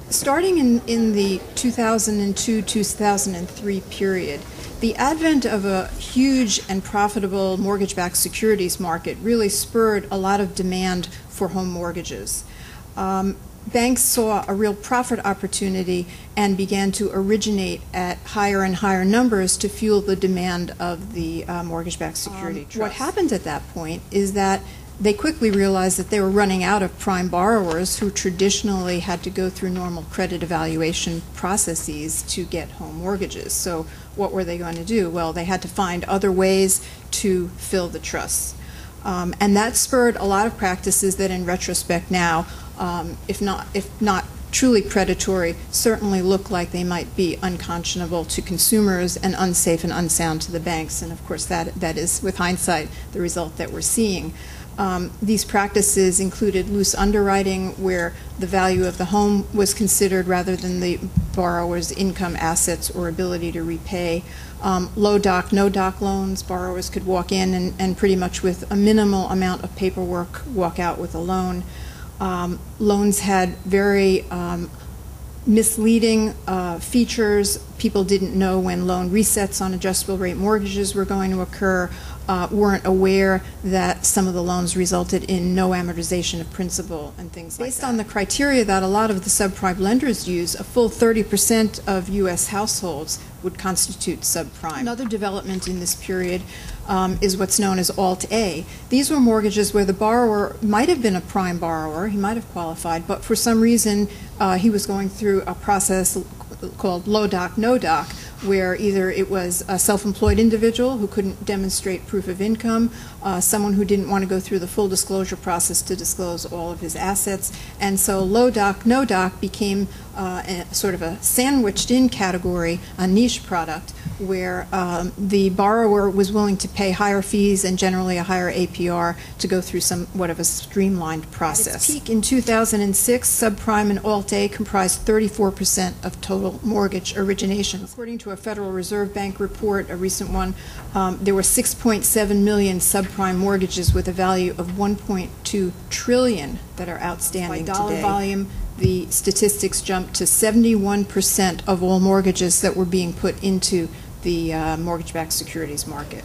Starting in the 2002-2003 period, the advent of a huge and profitable mortgage-backed securities market really spurred a lot of demand for home mortgages. Banks saw a real profit opportunity and began to originate at higher and higher numbers to fuel the demand of the mortgage-backed security trust. What happened at that point is that they quickly realized that they were running out of prime borrowers who traditionally had to go through normal credit evaluation processes to get home mortgages. So what were they going to do? Well, they had to find other ways to fill the trusts. And that spurred a lot of practices that in retrospect now, if not truly predatory, certainly look like they might be unconscionable to consumers and unsafe and unsound to the banks. And of course that is, with hindsight, the result that we're seeing. These practices included loose underwriting, where the value of the home was considered rather than the borrower's income, assets, or ability to repay. Low doc, no doc loans. Borrowers could walk in and pretty much with a minimal amount of paperwork walk out with a loan. Loans had very misleading features. People didn't know when loan resets on adjustable rate mortgages were going to occur, weren't aware that some of the loans resulted in no amortization of principal and things like that. Based on the criteria that a lot of the subprime lenders use, a full 30% of U.S. households would constitute subprime. Another development in this period is what's known as Alt-A. These were mortgages where the borrower might have been a prime borrower, he might have qualified, but for some reason he was going through a process called low doc, no doc, where either it was a self-employed individual who couldn't demonstrate proof of income, someone who didn't want to go through the full disclosure process to disclose all of his assets, and so low doc, no doc became sort of a sandwiched-in category, a niche product, where the borrower was willing to pay higher fees and generally a higher APR to go through somewhat of a streamlined process. At its peak in 2006, subprime and Alt-A comprised 34% of total mortgage originations. According to a Federal Reserve Bank report, a recent one, there were 6.7 million subprime mortgages with a value of 1.2 trillion that are outstanding today. By dollar volume, the statistics jumped to 71% of all mortgages that were being put into the mortgage-backed securities market.